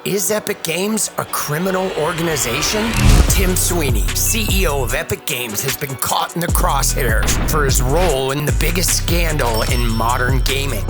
Is Epic Games a criminal organization? Tim Sweeney, CEO of Epic Games, has been caught in the crosshairs for his role in the biggest scandal in modern gaming.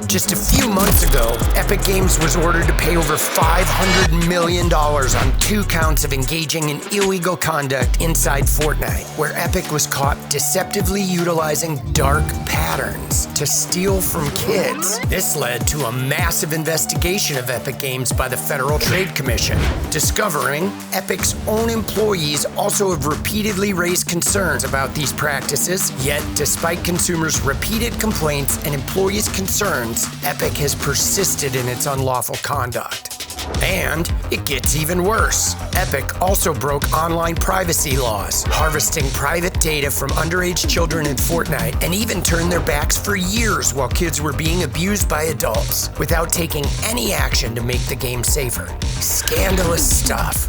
Just a few months ago, Epic Games was ordered to pay over $500 million on 2 counts of engaging in illegal conduct inside Fortnite, where Epic was caught deceptively utilizing dark patterns to steal from kids. This led to a massive investigation of Epic Games by the Federal Trade Commission, discovering Epic's own employees also have repeatedly raised concerns about these practices, yet despite consumers' repeated complaints and employees' concerns, Epic has persisted in its unlawful conduct. And it gets even worse. Epic also broke online privacy laws, harvesting private data from underage children in Fortnite, and even turned their backs for years while kids were being abused by adults without taking any action to make the game safer. Scandalous stuff.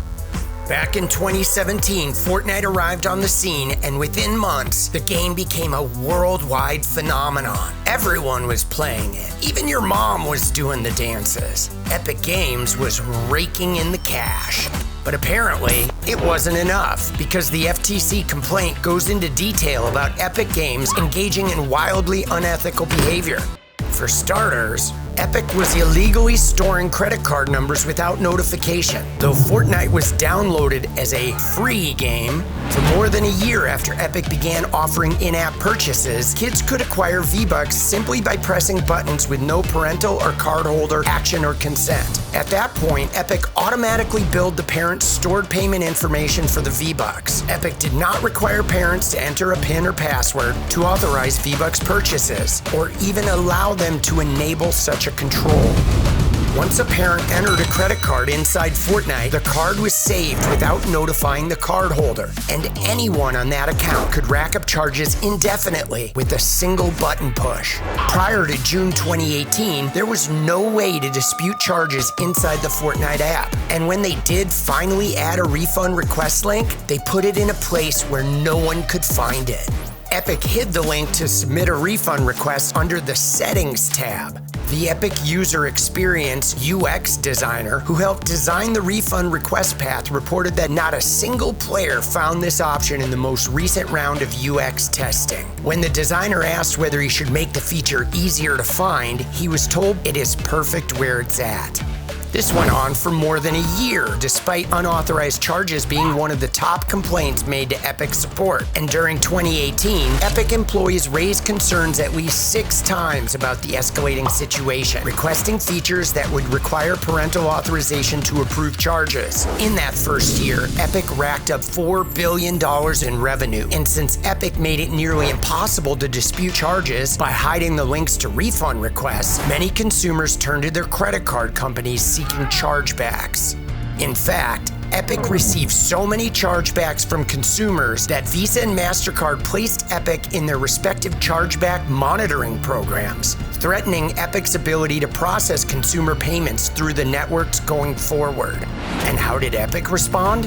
Back in 2017, Fortnite arrived on the scene, and within months, the game became a worldwide phenomenon. Everyone was playing it. Even your mom was doing the dances. Epic Games was raking in the cash. But apparently, it wasn't enough, because the FTC complaint goes into detail about Epic Games engaging in wildly unethical behavior. For starters, Epic was illegally storing credit card numbers without notification. Though Fortnite was downloaded as a free game, for more than a year after Epic began offering in-app purchases, kids could acquire V-Bucks simply by pressing buttons with no parental or cardholder action or consent. At that point, Epic automatically billed the parents' stored payment information for the V-Bucks. Epic did not require parents to enter a PIN or password to authorize V-Bucks purchases, or even allow them to enable such a control. Once a parent entered a credit card inside Fortnite, the card was saved without notifying the cardholder, and anyone on that account could rack up charges indefinitely with a single button push. Prior to June 2018, there was no way to dispute charges inside the Fortnite app, and when they did finally add a refund request link, they put it in a place where no one could find it. Epic hid the link to submit a refund request under the Settings tab. The Epic User Experience UX designer who helped design the refund request path reported that not a single player found this option in the most recent round of UX testing. When the designer asked whether he should make the feature easier to find, he was told it is perfect where it's at. This went on for more than a year, despite unauthorized charges being one of the top complaints made to Epic support. And during 2018, Epic employees raised concerns at least 6 times about the escalating situation, requesting features that would require parental authorization to approve charges. In that first year, Epic racked up $4 billion in revenue, and since Epic made it nearly impossible to dispute charges by hiding the links to refund requests, many consumers turned to their credit card companies seeking chargebacks. In fact, Epic received so many chargebacks from consumers that Visa and MasterCard placed Epic in their respective chargeback monitoring programs, threatening Epic's ability to process consumer payments through the networks going forward. And how did Epic respond?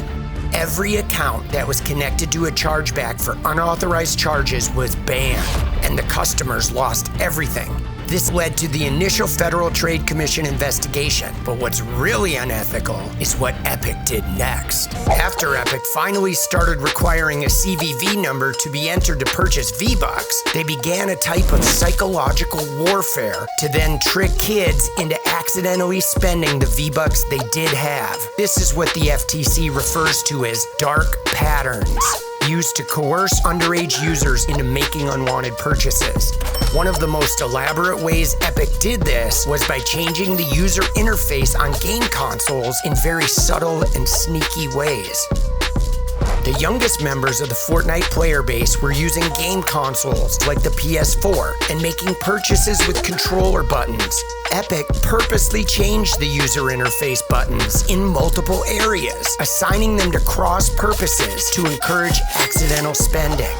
Every account that was connected to a chargeback for unauthorized charges was banned, and the customers lost everything. This led to the initial Federal Trade Commission investigation, but what's really unethical is what Epic did next. After Epic finally started requiring a CVV number to be entered to purchase V-Bucks, they began a type of psychological warfare to then trick kids into accidentally spending the V-Bucks they did have. This is what the FTC refers to as dark patterns, used to coerce underage users into making unwanted purchases. One of the most elaborate ways Epic did this was by changing the user interface on game consoles in very subtle and sneaky ways. The youngest members of the Fortnite player base were using game consoles like the PS4 and making purchases with controller buttons. Epic purposely changed the user interface buttons in multiple areas, assigning them to cross purposes to encourage accidental spending.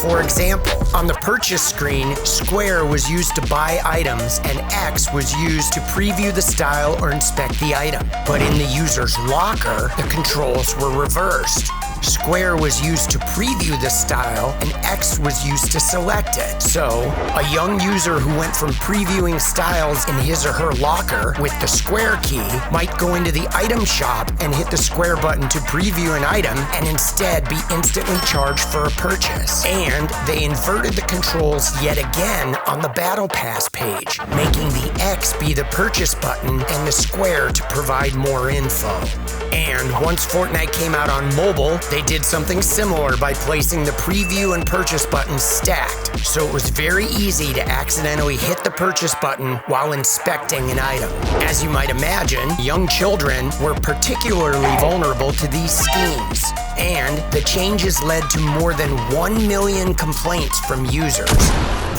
For example, on the purchase screen, Square was used to buy items and X was used to preview the style or inspect the item. But in the user's locker, the controls were reversed. Square was used to preview the style and X was used to select it. So, a young user who went from previewing styles in his or her locker with the Square key might go into the item shop and hit the Square button to preview an item and instead be instantly charged for a purchase. And they inverted the controls yet again on the Battle Pass page, making the X be the purchase button and the Square to provide more info. And once Fortnite came out on mobile, they did something similar by placing the preview and purchase buttons stacked, so it was very easy to accidentally hit the purchase button while inspecting an item. As you might imagine, young children were particularly vulnerable to these schemes, and the changes led to more than 1 million complaints from users.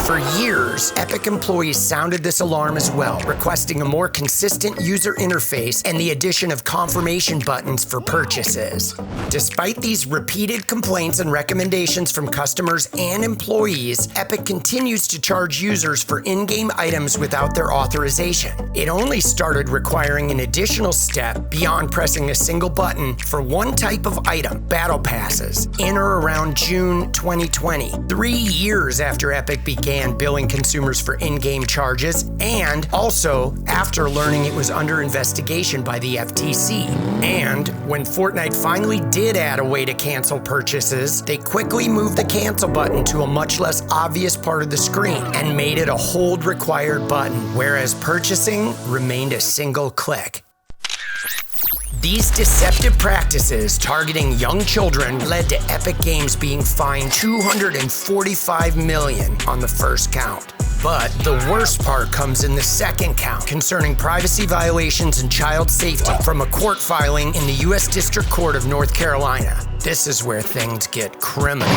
For years, Epic employees sounded this alarm as well, requesting a more consistent user interface and the addition of confirmation buttons for purchases. Despite these repeated complaints and recommendations from customers and employees, Epic continues to charge users for in-game items without their authorization. It only started requiring an additional step beyond pressing a single button for one type of item, Battle Passes, in or around June 2020, 3 years after Epic began billing consumers for in-game charges, and also after learning it was under investigation by the FTC. And when Fortnite finally did add a way to cancel purchases, they quickly moved the cancel button to a much less obvious part of the screen and made it a hold required button, whereas purchasing remained a single click. These deceptive practices targeting young children led to Epic Games being fined $245 million on the first count. But the worst part comes in the second count, concerning privacy violations and child safety from a court filing in the U.S. District Court of North Carolina. This is where things get criminal.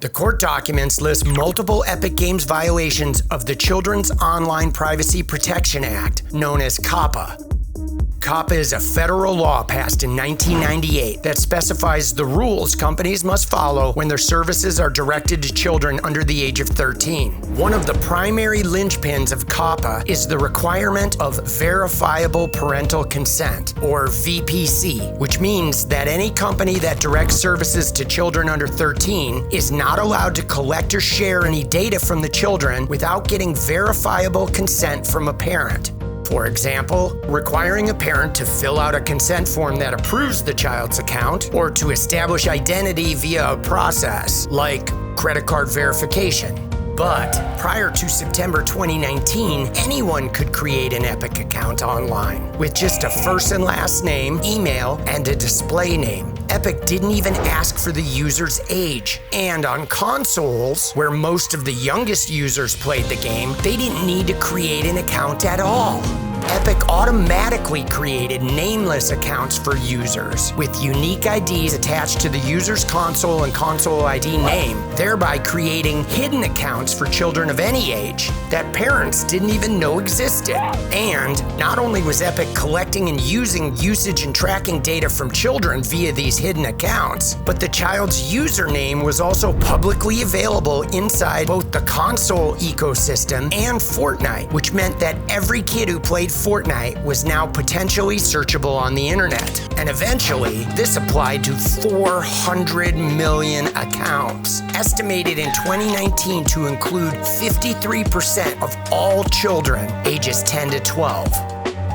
The court documents list multiple Epic Games violations of the Children's Online Privacy Protection Act, known as COPPA. COPPA is a federal law passed in 1998 that specifies the rules companies must follow when their services are directed to children under the age of 13. One of the primary linchpins of COPPA is the requirement of verifiable parental consent, or VPC, which means that any company that directs services to children under 13 is not allowed to collect or share any data from the children without getting verifiable consent from a parent. For example, requiring a parent to fill out a consent form that approves the child's account, or to establish identity via a process like credit card verification. But prior to September 2019, anyone could create an Epic account online with just a first and last name, email, and a display name. Epic didn't even ask for the user's age. And on consoles, where most of the youngest users played the game, they didn't need to create an account at all. Epic automatically created nameless accounts for users with unique IDs attached to the user's console and console ID name, thereby creating hidden accounts for children of any age that parents didn't even know existed. And not only was Epic collecting and using usage and tracking data from children via these hidden accounts, but the child's username was also publicly available inside both the console ecosystem and Fortnite, which meant that every kid who played Fortnite was now potentially searchable on the internet. And eventually, this applied to 400 million accounts, estimated in 2019 to include 53% of all children ages 10 to 12.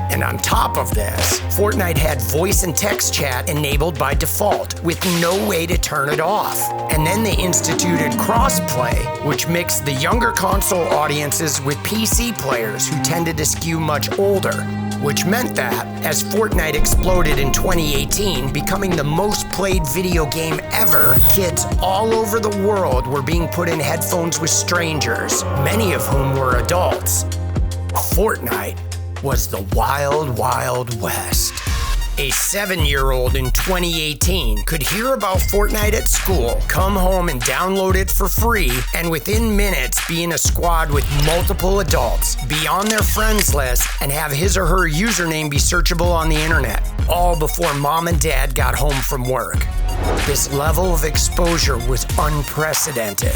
And on top of this, Fortnite had voice and text chat enabled by default, with no way to turn it off. And then they instituted crossplay, which mixed the younger console audiences with PC players who tended to skew much older, which meant that, as Fortnite exploded in 2018, becoming the most played video game ever, kids all over the world were being put in headphones with strangers, many of whom were adults. Fortnite was the Wild Wild West. A 7-year-old in 2018 could hear about Fortnite at school, come home and download it for free, and within minutes be in a squad with multiple adults, be on their friends list, and have his or her username be searchable on the internet, all before mom and dad got home from work. This level of exposure was unprecedented.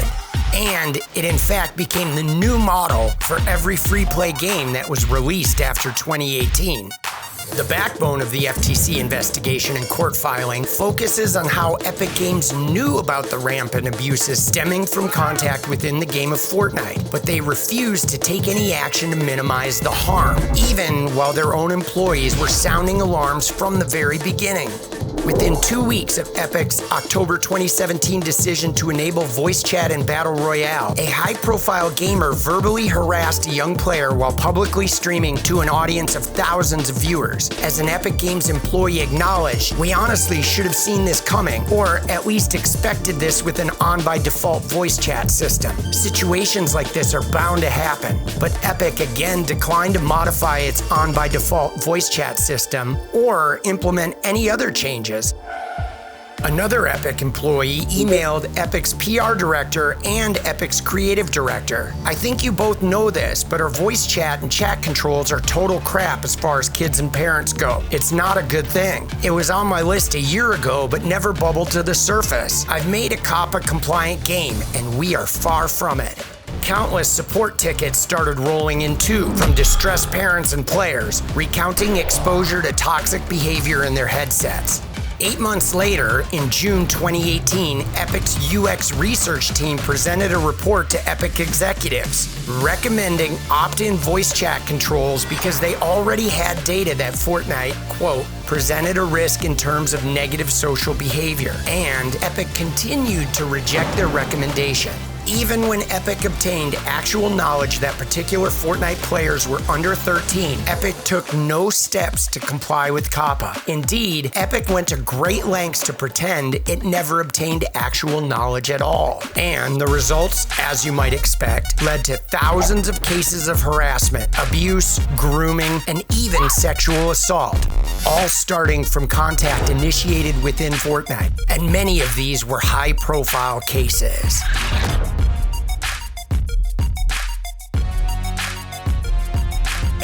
And it in fact became the new model for every free-play game that was released after 2018. The backbone of the FTC investigation and court filing focuses on how Epic Games knew about the rampant abuses stemming from contact within the game of Fortnite, but they refused to take any action to minimize the harm, even while their own employees were sounding alarms from the very beginning. Within 2 weeks of Epic's October 2017 decision to enable voice chat in Battle Royale, a high-profile gamer verbally harassed a young player while publicly streaming to an audience of thousands of viewers. As an Epic Games employee acknowledged, "We honestly should have seen this coming, or at least expected this with an on-by-default voice chat system. Situations like this are bound to happen," but Epic again declined to modify its on-by-default voice chat system or implement any other changes. Another Epic employee emailed Epic's PR director and Epic's creative director. "I think you both know this, but our voice chat and chat controls are total crap as far as kids and parents go. It's not a good thing. It was on my list a year ago, but never bubbled to the surface. I've made a COPPA-compliant game, and we are far from it." Countless support tickets started rolling in too from distressed parents and players, recounting exposure to toxic behavior in their headsets. 8 months later, in June 2018, Epic's UX research team presented a report to Epic executives, recommending opt-in voice chat controls because they already had data that Fortnite, quote, presented a risk in terms of negative social behavior, and Epic continued to reject their recommendation. Even when Epic obtained actual knowledge that particular Fortnite players were under 13, Epic took no steps to comply with COPPA. Indeed, Epic went to great lengths to pretend it never obtained actual knowledge at all. And the results, as you might expect, led to thousands of cases of harassment, abuse, grooming, and even sexual assault, all starting from contact initiated within Fortnite. And many of these were high-profile cases.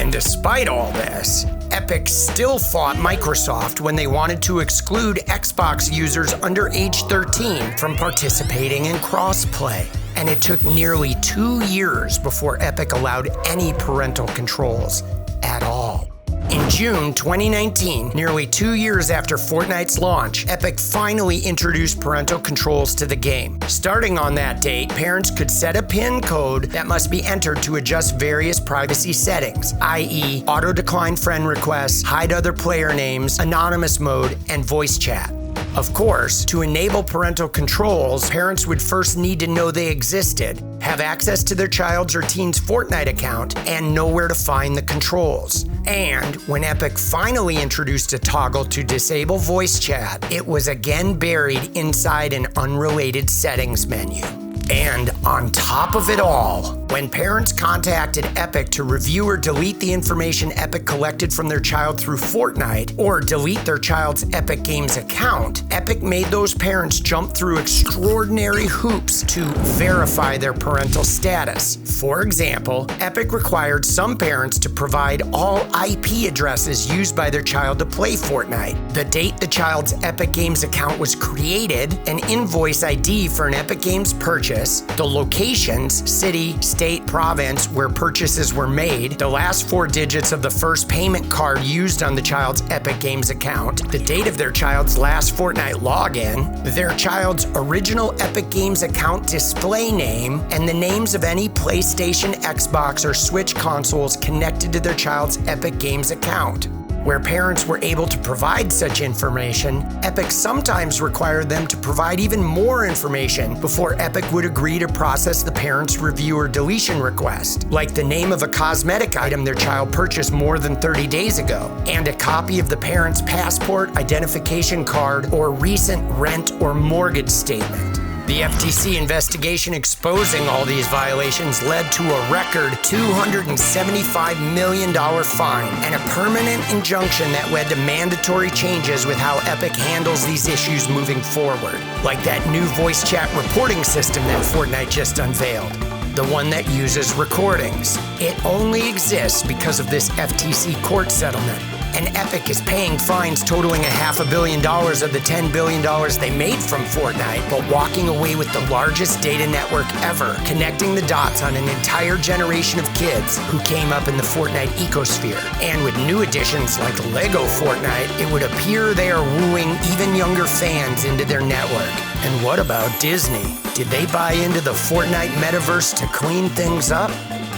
And despite all this, Epic still fought Microsoft when they wanted to exclude Xbox users under age 13 from participating in crossplay. And it took nearly 2 years before Epic allowed any parental controls at all. In June 2019, nearly 2 years after Fortnite's launch, Epic finally introduced parental controls to the game. Starting on that date, parents could set a PIN code that must be entered to adjust various privacy settings, i.e., auto-decline friend requests, hide other player names, anonymous mode, and voice chat. Of course, to enable parental controls, parents would first need to know they existed, have access to their child's or teen's Fortnite account, and know where to find the controls. And when Epic finally introduced a toggle to disable voice chat, it was again buried inside an unrelated settings menu. And on top of it all, when parents contacted Epic to review or delete the information Epic collected from their child through Fortnite, or delete their child's Epic Games account, Epic made those parents jump through extraordinary hoops to verify their parental status. For example, Epic required some parents to provide all IP addresses used by their child to play Fortnite, the date the child's Epic Games account was created, an invoice ID for an Epic Games purchase, the locations, city, state, province where purchases were made, the last 4 digits of the first payment card used on the child's Epic Games account, the date of their child's last Fortnite login, their child's original Epic Games account display name, and the names of any PlayStation, Xbox, or Switch consoles connected to their child's Epic Games account. Where parents were able to provide such information, Epic sometimes required them to provide even more information before Epic would agree to process the parent's review or deletion request, like the name of a cosmetic item their child purchased more than 30 days ago, and a copy of the parent's passport, identification card, or recent rent or mortgage statement. The FTC investigation exposing all these violations led to a record $275 million fine and a permanent injunction that led to mandatory changes with how Epic handles these issues moving forward, like that new voice chat reporting system that Fortnite just unveiled, the one that uses recordings. It only exists because of this FTC court settlement. And Epic is paying fines totaling $500 million of the $10 billion they made from Fortnite, but walking away with the largest data network ever, connecting the dots on an entire generation of kids who came up in the Fortnite ecosphere. And with new additions like Lego Fortnite, it would appear they are wooing even younger fans into their network. And what about Disney? Did they buy into the Fortnite metaverse to clean things up?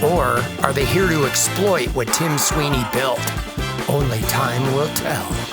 Or are they here to exploit what Tim Sweeney built? Only time will tell.